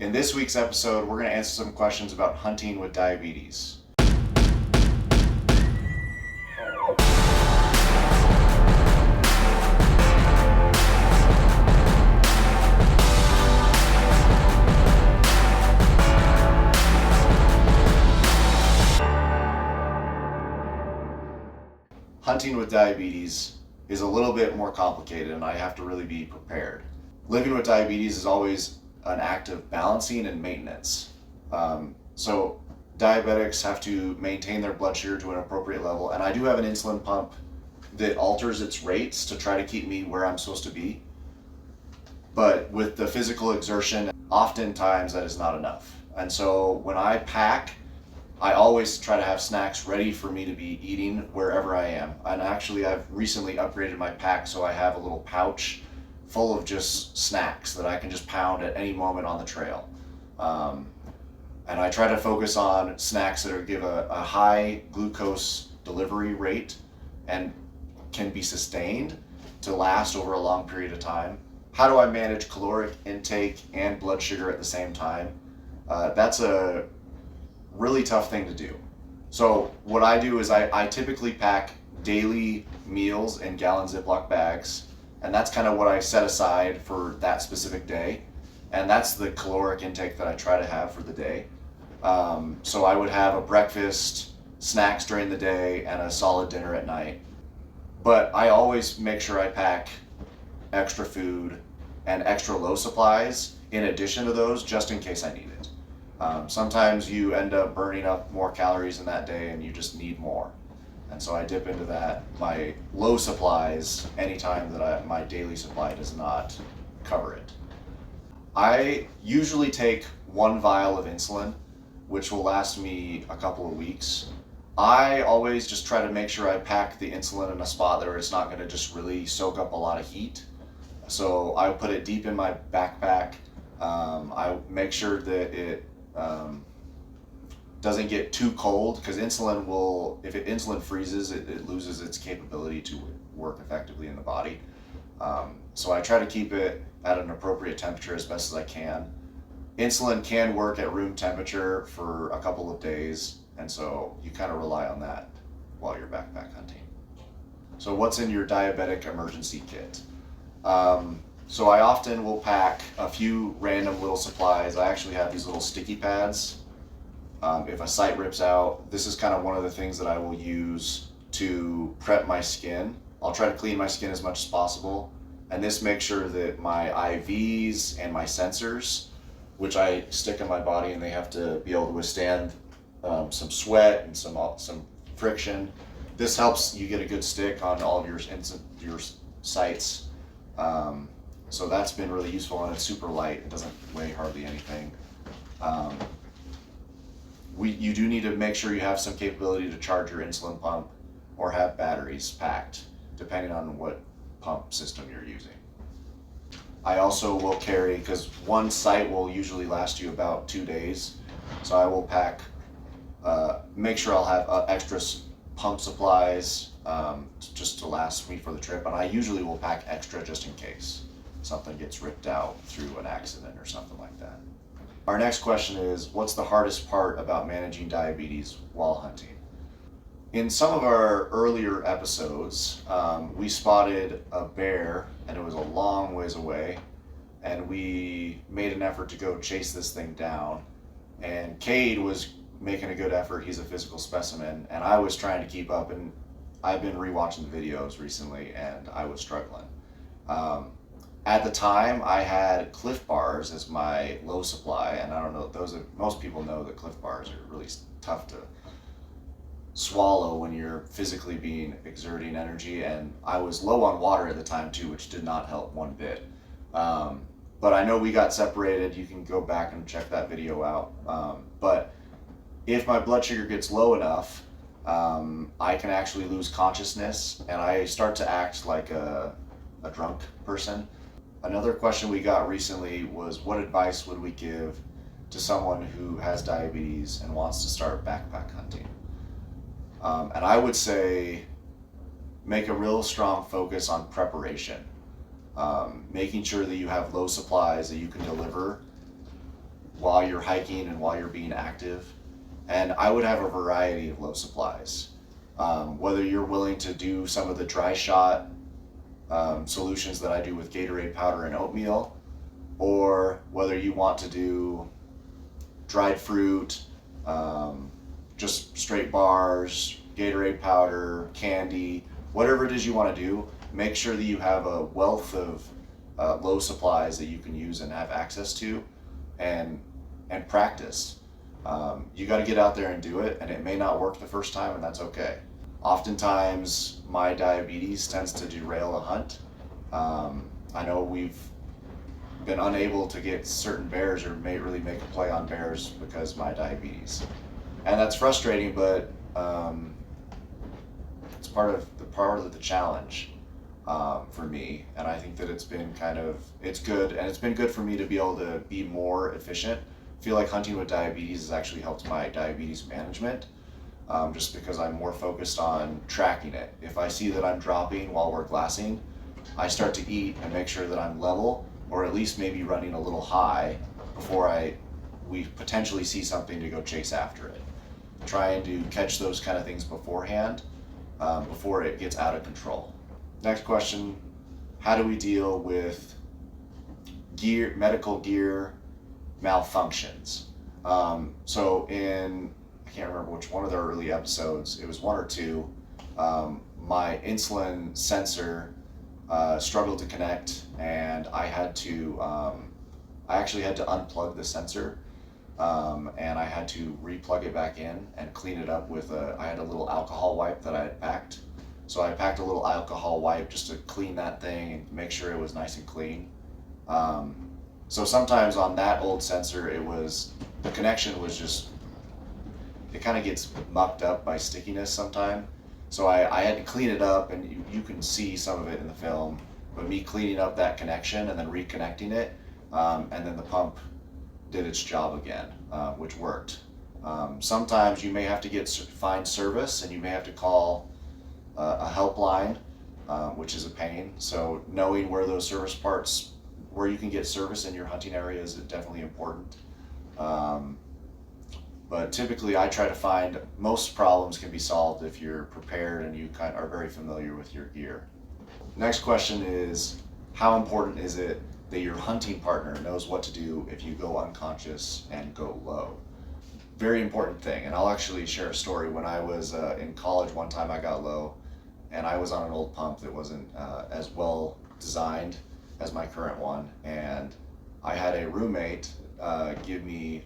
In this week's episode, we're going to answer some questions about hunting with diabetes. Hunting with diabetes is a little bit more complicated, and I have to really be prepared. Living with diabetes is always an act of balancing and maintenance. So diabetics have to maintain their blood sugar to an appropriate level, and I do have an insulin pump that alters its rates to try to keep me where I'm supposed to be. But with the physical exertion, oftentimes that is not enough. And so when I pack, I always try to have snacks ready for me to be eating wherever I am. And actually, I've recently upgraded my pack so I have a little pouch full of just snacks that I can just pound at any moment on the trail. And I try to focus on snacks that give a high glucose delivery rate and can be sustained to last over a long period of time. How do I manage caloric intake and blood sugar at the same time? That's a really tough thing to do. So what I do is I typically pack daily meals in gallon Ziploc bags, and that's kind of what I set aside for that specific day. And that's the caloric intake that I try to have for the day. So I would have a breakfast, snacks during the day, and a solid dinner at night. But I always make sure I pack extra food and extra low supplies in addition to those, just in case I need it. Sometimes you end up burning up more calories in that day and you just need more. And so I dip into that, my low supplies, anytime that my daily supply does not cover it. I usually take 1 vial of insulin, which will last me a couple of weeks. I always just try to make sure I pack the insulin in a spot where it's not going to just really soak up a lot of heat. So I put it deep in my backpack. I make sure that it doesn't get too cold, because insulin will, if insulin freezes, it loses its capability to work effectively in the body. So I try to keep it at an appropriate temperature as best as I can. Insulin can work at room temperature for a couple of days, and so you kind of rely on that while you're backpack hunting. So what's in your diabetic emergency kit? So I often will pack a few random little supplies. I actually have these little sticky pads. If a site rips out, this is kind of one of the things that I will use to prep my skin. I'll try to clean my skin as much as possible. And this makes sure that my IVs and my sensors, which I stick in my body, and they have to be able to withstand some sweat and some friction. This helps you get a good stick on all of your sites. So that's been really useful, and it's super light. It doesn't weigh hardly anything. You do need to make sure you have some capability to charge your insulin pump or have batteries packed, depending on what pump system you're using. I also will carry, because one site will usually last you about 2 days, so I will pack, make sure I'll have extra pump supplies just to last me for the trip, and I usually will pack extra just in case something gets ripped out through an accident or something like that. Our next question is, what's the hardest part about managing diabetes while hunting? In some of our earlier episodes, we spotted a bear, and it was a long ways away, and we made an effort to go chase this thing down. And Cade was making a good effort. He's a physical specimen, and I was trying to keep up, and I've been rewatching the videos recently, and I was struggling. At the time, I had Cliff Bars as my low supply, and I don't know, most people know that Cliff Bars are really tough to swallow when you're physically exerting energy, and I was low on water at the time too, which did not help one bit. But I know we got separated. You can go back and check that video out. But if my blood sugar gets low enough, I can actually lose consciousness, and I start to act like a drunk person. Another question we got recently was, what advice would we give to someone who has diabetes and wants to start backpack hunting? And I would say make a real strong focus on preparation. Making sure that you have low supplies that you can deliver while you're hiking and while you're being active. And I would have a variety of low supplies. Whether you're willing to do some of the dry shot solutions that I do with Gatorade powder and oatmeal, or whether you want to do dried fruit, just straight bars, Gatorade powder, candy, whatever it is you want to do, make sure that you have a wealth of low supplies that you can use and have access to, and practice. You got to get out there and do it, and it may not work the first time, and that's okay. Oftentimes, my diabetes tends to derail a hunt. I know we've been unable to get certain bears, or may really make a play on bears because of my diabetes, and that's frustrating. But it's part of the challenge for me, and I think that it's been it's good, and it's been good for me to be able to be more efficient. I feel like hunting with diabetes has actually helped my diabetes management, just because I'm more focused on tracking it. If I see that I'm dropping while we're glassing, I start to eat and make sure that I'm level, or at least maybe running a little high before we potentially see something to go chase after it. Trying to catch those kind of things beforehand, before it gets out of control. Next question: how do we deal with medical gear malfunctions? So I can't remember which one of their early episodes, it was one or two, my insulin sensor struggled to connect, and I actually had to unplug the sensor, and I had to re-plug it back in and clean it up with I had a little alcohol wipe that I had packed. So I packed a little alcohol wipe just to clean that thing and make sure it was nice and clean. So sometimes on that old sensor, the connection was just, it kind of gets mucked up by stickiness sometime. So I had to clean it up, and you can see some of it in the film, but me cleaning up that connection and then reconnecting it, and then the pump did its job again, which worked. Sometimes you may have to find service, and you may have to call a helpline, which is a pain. So knowing where those service parts, where you can get service in your hunting area, is definitely important. But typically I try to find, most problems can be solved if you're prepared and you are very familiar with your gear. Next question is, how important is it that your hunting partner knows what to do if you go unconscious and go low? Very important thing, and I'll actually share a story. When I was in college, one time I got low, and I was on an old pump that wasn't as well designed as my current one, and I had a roommate give me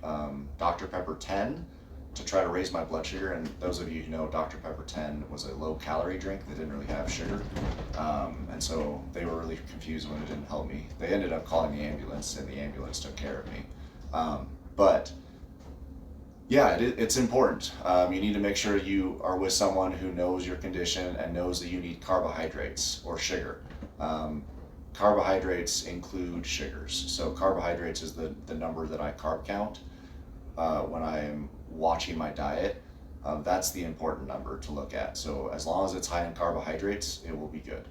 Dr. Pepper 10 to try to raise my blood sugar. And those of you who know, Dr. Pepper 10 was a low calorie drink that didn't really have sugar, and so they were really confused when it didn't help me. They ended up calling the ambulance, and the ambulance took care of me. But yeah, it's important. You need to make sure you are with someone who knows your condition and knows that you need carbohydrates or sugar. Carbohydrates include sugars. So carbohydrates is the number that I carb count when I am watching my diet. That's the important number to look at. So as long as it's high in carbohydrates, it will be good.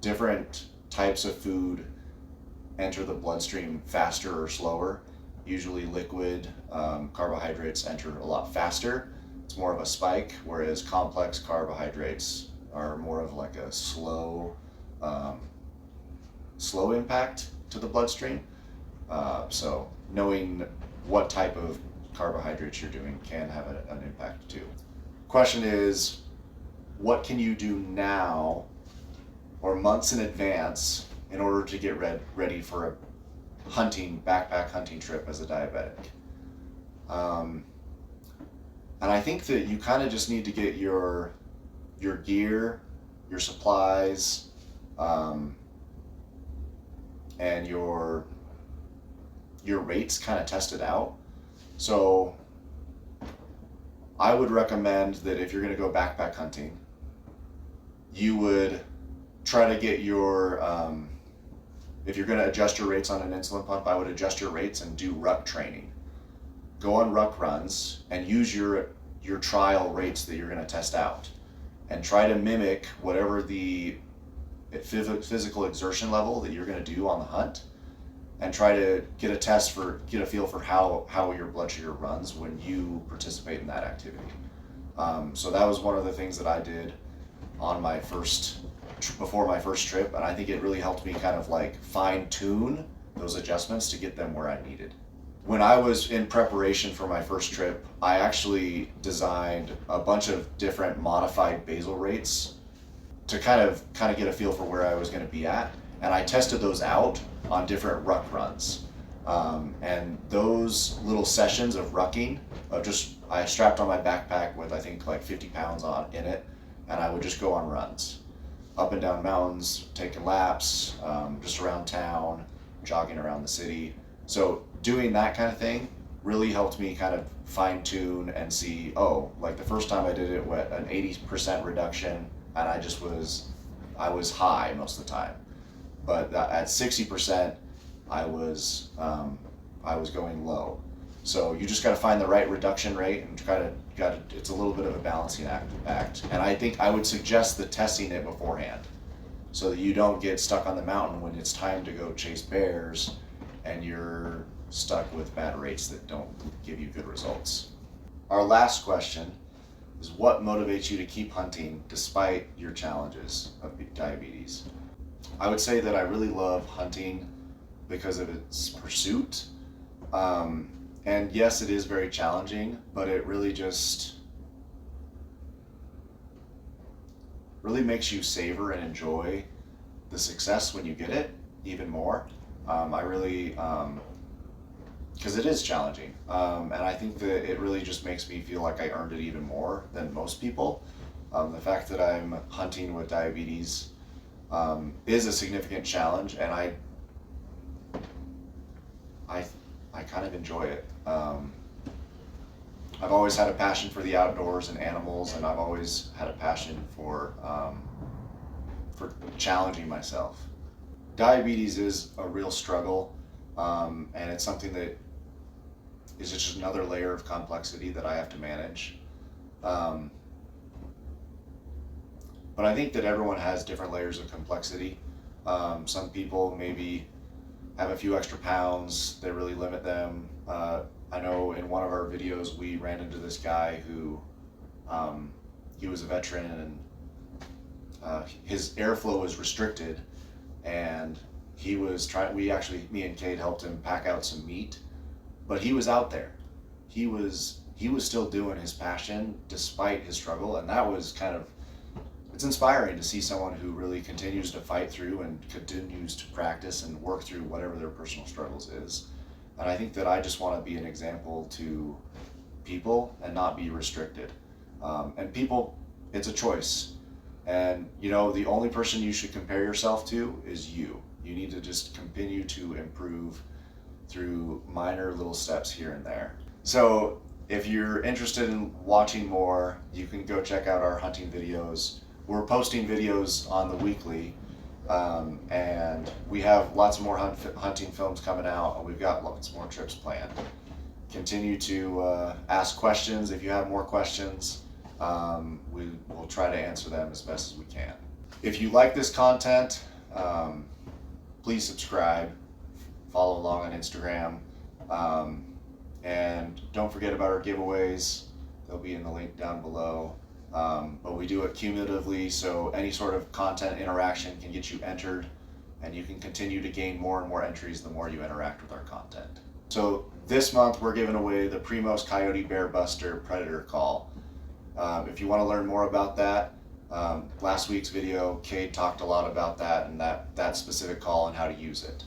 Different types of food enter the bloodstream faster or slower. Usually liquid carbohydrates enter a lot faster. It's more of a spike, whereas complex carbohydrates are more of like a slow impact to the bloodstream. So knowing what type of carbohydrates you're doing can have an impact too. Question is, what can you do now or months in advance in order to get ready for a backpack hunting trip as a diabetic? And I think that you kind of just need to get your gear, your supplies, and your rates kind of tested out. So I would recommend that if you're going to go backpack hunting, you would try to get if you're going to adjust your rates on an insulin pump, I would adjust your rates and do ruck training. Go on ruck runs and use your trial rates that you're going to test out, and try to mimic whatever the physical exertion level that you're going to do on the hunt, and try to get a feel for how your blood sugar runs when you participate in that activity. So that was one of the things that I did on before my first trip, and I think it really helped me kind of like fine tune those adjustments to get them where I needed. When I was in preparation for my first trip, I actually designed a bunch of different modified basal rates to kind of get a feel for where I was going to be at, and I tested those out on different ruck runs. And those little sessions of rucking, I strapped on my backpack with I think like 50 pounds in it, and I would just go on runs, up and down mountains, taking laps, just around town, jogging around the city. So doing that kind of thing really helped me kind of fine tune and see, like the first time I did it, an 80% reduction, and I was high most of the time. But at 60%, I was going low. So you just got to find the right reduction rate and it's a little bit of a balancing act. And I think I would suggest testing it beforehand so that you don't get stuck on the mountain when it's time to go chase bears and you're stuck with bad rates that don't give you good results. Our last question is, what motivates you to keep hunting despite your challenges of diabetes? I would say that I really love hunting because of its pursuit. And yes, it is very challenging, but it really makes you savor and enjoy the success when you get it even more. Because it is challenging. And I think that it really just makes me feel like I earned it even more than most people. The fact that I'm hunting with diabetes is a significant challenge, and I kind of enjoy it. I've always had a passion for the outdoors and animals, and I've always had a passion for challenging myself. Diabetes is a real struggle, and it's something that is just another layer of complexity that I have to manage. But I think that everyone has different layers of complexity. Some people maybe have a few extra pounds that really limit them. I know in one of our videos we ran into this guy who he was a veteran, and his airflow was restricted, and me and Kate helped him pack out some meat, but he was out there. He was still doing his passion despite his struggle, and that was it's inspiring to see someone who really continues to fight through and continues to practice and work through whatever their personal struggles is. And I think that I just want to be an example to people and not be restricted. And people, it's a choice. And the only person you should compare yourself to is you. You need to just continue to improve through minor little steps here and there. So if you're interested in watching more, you can go check out our hunting videos. We're posting videos on the weekly, and we have lots more hunting films coming out, and we've got lots more trips planned. Continue to ask questions if you have more questions. We will try to answer them as best as we can. If you like this content, please subscribe, follow along on Instagram, and don't forget about our giveaways. They'll be in the link down below. But we do it cumulatively, so any sort of content interaction can get you entered, and you can continue to gain more and more entries the more you interact with our content. So this month we're giving away the Primos Coyote Bear Buster Predator Call. If you want to learn more about that, last week's video, Kate talked a lot about that and that specific call and how to use it.